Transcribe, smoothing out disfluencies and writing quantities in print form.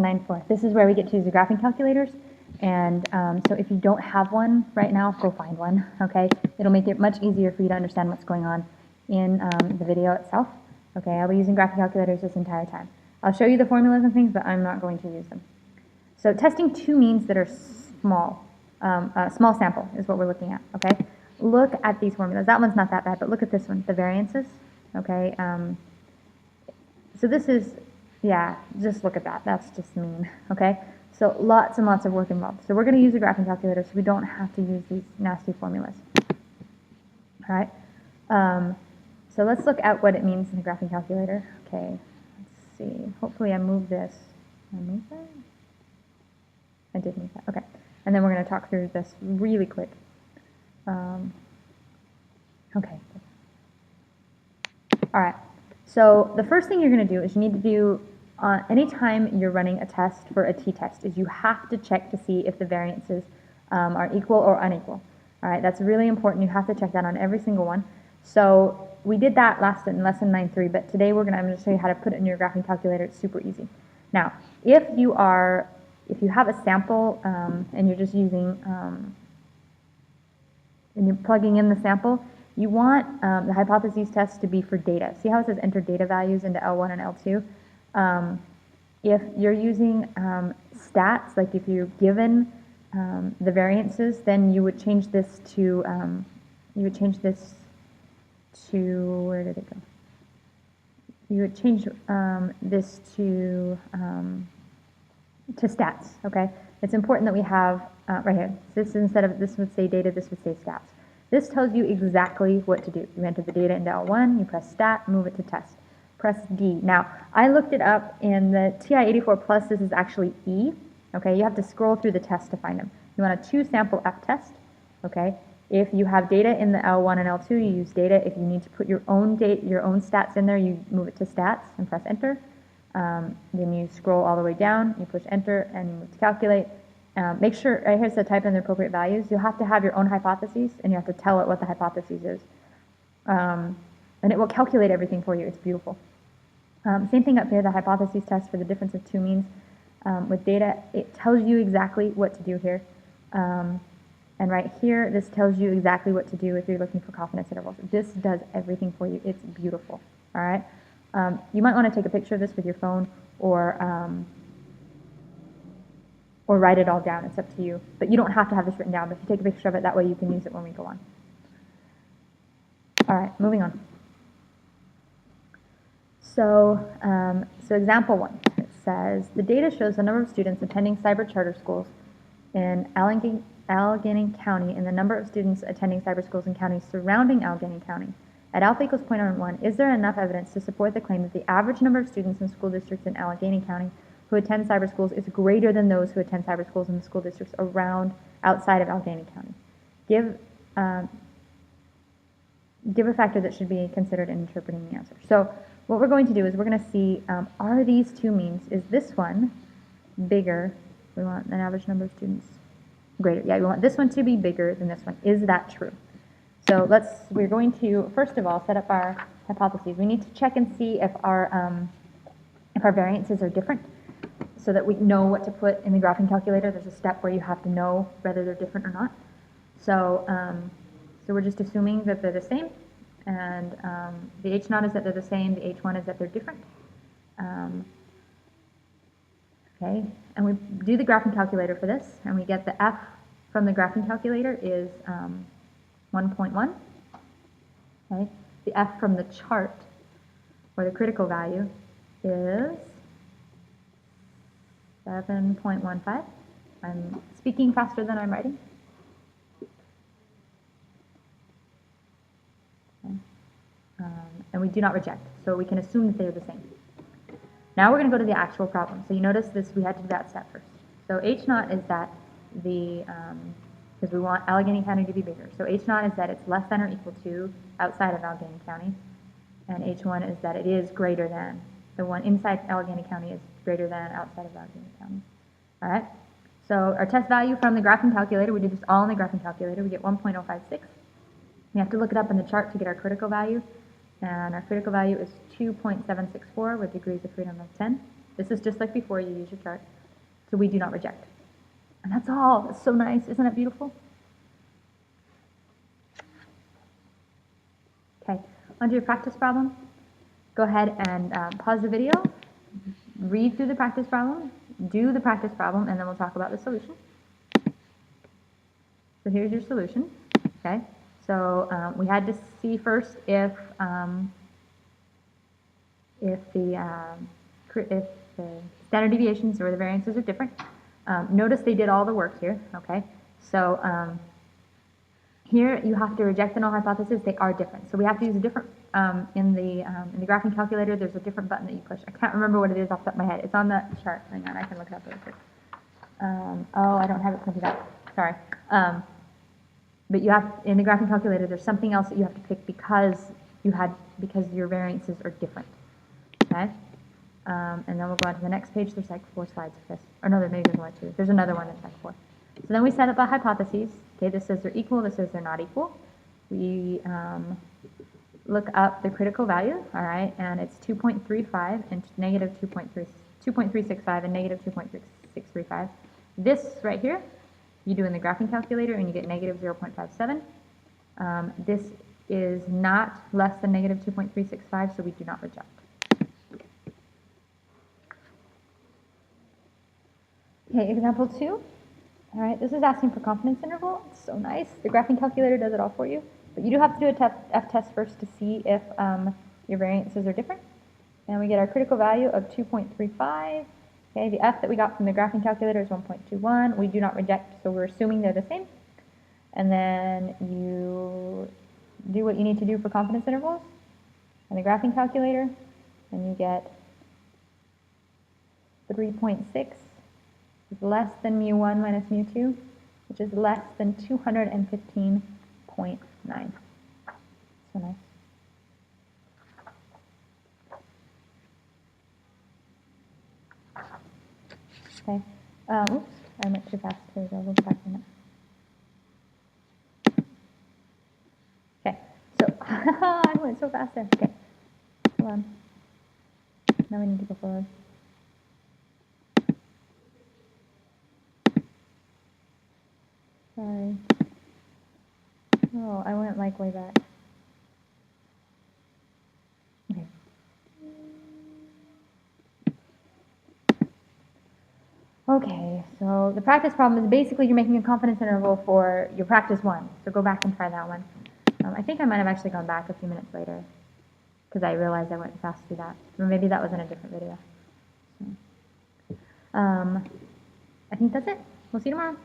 9.4. This is where we get to use the graphing calculators. And so if you don't have one right now, go find one, okay? It'll make it much easier for you to understand what's going on in the video itself. Okay, I'll be using graphing calculators this entire time. I'll show you the formulas and things, but I'm not going to use them. So testing two means that are small. Small sample is what we're looking at, okay? Look at these formulas. That one's not that bad, but look at this one, the variances, okay? So this is, yeah, just look at that. That's just mean, okay? So lots and lots of work involved. So we're going to use a graphing calculator so we don't have to use these nasty formulas. All right? So let's look at what it means in the graphing calculator. Okay, let's see. Hopefully I moved this. Did I move that? I did move that. Okay. And then we're going to talk through this really quick. Okay. All right. So the first thing you're going to do is you need to do, anytime you're running a test for a t-test, is you have to check to see if the variances are equal or unequal. All right, that's really important. You have to check that on every single one. So we did that last in lesson 9.3, but today I'm going to show you how to put it in your graphing calculator. It's super easy. Now, if you have a sample and you're just using, and you're plugging in the sample, you want the hypotheses test to be for data. See how it says enter data values into L1 and L2? If you're using stats, like if you're given the variances, then you would change this to, where did it go? You would change this to stats, okay? It's important that we have, right here, this instead of, this would say data, this would say stats. This tells you exactly what to do. You enter the data into L1, you press stat, move it to test. Press D. Now, I looked it up in the TI-84 Plus, this is actually E, okay? You have to scroll through the test to find them. You want a two-sample F-test, okay? If you have data in the L1 and L2, you use data. If you need to put your own stats in there, you move it to stats and press enter. Then you scroll all the way down, you push enter, and you move to calculate. Make sure, right here's the type in the appropriate values. You'll have to have your own hypotheses, and you have to tell it what the hypothesis is. And it will calculate everything for you. It's beautiful. Same thing up here, the hypotheses test for the difference of two means. With data, it tells you exactly what to do here. And right here, this tells you exactly what to do if you're looking for confidence intervals. This does everything for you. It's beautiful. All right. You might want to take a picture of this with your phone or write it all down. It's up to you. But you don't have to have this written down. But if you take a picture of it, that way you can use it when we go on. All right, moving on. So, example 1, it says, the data shows the number of students attending cyber charter schools in Allegheny County and the number of students attending cyber schools in counties surrounding Allegheny County. At alpha equals 0.01, is there enough evidence to support the claim that the average number of students in school districts in Allegheny County who attend cyber schools is greater than those who attend cyber schools in the school districts outside of Allegheny County? Give a factor that should be considered in interpreting the answer. So what we're going to do is we're going to see, are these two means, is this one bigger? We want an average number of students greater. Yeah, we want this one to be bigger than this one. Is that true? So we're going to, first of all, set up our hypotheses. We need to check and see if our variances are different so that we know what to put in the graphing calculator. There's a step where you have to know whether they're different or not. So, so we're just assuming that they're the same. And the H0 is that they're the same. The H1 is that they're different. Okay, and we do the graphing calculator for this, and we get the F from the graphing calculator is 1.1. Okay, the F from the chart, or the critical value, is 7.15. I'm speaking faster than I'm writing. Okay. And we do not reject, so we can assume that they are the same. Now we're going to go to the actual problem. So you notice this, we had to do that step first. So H0 is that because we want Allegheny County to be bigger. So H0 is that it's less than or equal to outside of Allegheny County. And H1 is that it is greater than. The one inside Allegheny County is greater than outside of Allegheny County. All right. So our test value from the graphing calculator, we did this all in the graphing calculator. We get 1.056. We have to look it up in the chart to get our critical value. And our critical value is 2.764 with degrees of freedom of 10. This is just like before, you use your chart. So we do not reject. And that's all. That's so nice. Isn't it beautiful? Okay, on to your practice problem. Go ahead and pause the video, read through the practice problem, do the practice problem, and then we'll talk about the solution. So here's your solution. Okay, so we had to see first if the standard deviations or the variances are different. Notice they did all the work here. Okay, so here you have to reject the null hypothesis. They are different, so we have to use a different in the graphing calculator. There's a different button that you push. I can't remember what it is off the top of my head. It's on the chart. Hang on, I can look it up really quick. Oh, I don't have it printed out. Sorry. But you have in the graphing calculator. There's something else that you have to pick because your variances are different. Okay. And then we'll go on to the next page. There's like 4 slides of this. Or no, maybe there's 1 or 2. There's another one that's like 4. So then we set up a hypotheses. Okay, this says they're equal, this says they're not equal. We look up the critical value, all right, and it's 2.35 and negative 2.365 and negative 2.635. This right here, you do in the graphing calculator and you get negative 0.57. This is not less than negative 2.365, so we do not reject. Okay, example 2. All right, this is asking for confidence interval. It's so nice. The graphing calculator does it all for you. But you do have to do a f-test first to see if your variances are different. And we get our critical value of 2.35. Okay, the f that we got from the graphing calculator is 1.21. We do not reject, so we're assuming they're the same. And then you do what you need to do for confidence intervals on the graphing calculator, and you get 3.6. is less than mu1 minus mu2, which is less than 215.9. So nice. Okay. Oops, I went too fast. Here we go. We'll go back a minute. Okay. So I went so fast there. Okay. Hold on. Now we need to go forward. Sorry. Oh, I went like way back. Okay. Okay, so the practice problem is basically you're making a confidence interval for your practice 1. So go back and try that one. I think I might have actually gone back a few minutes later because I realized I went fast through that. Or maybe that was in a different video. So, I think that's it. We'll see you tomorrow.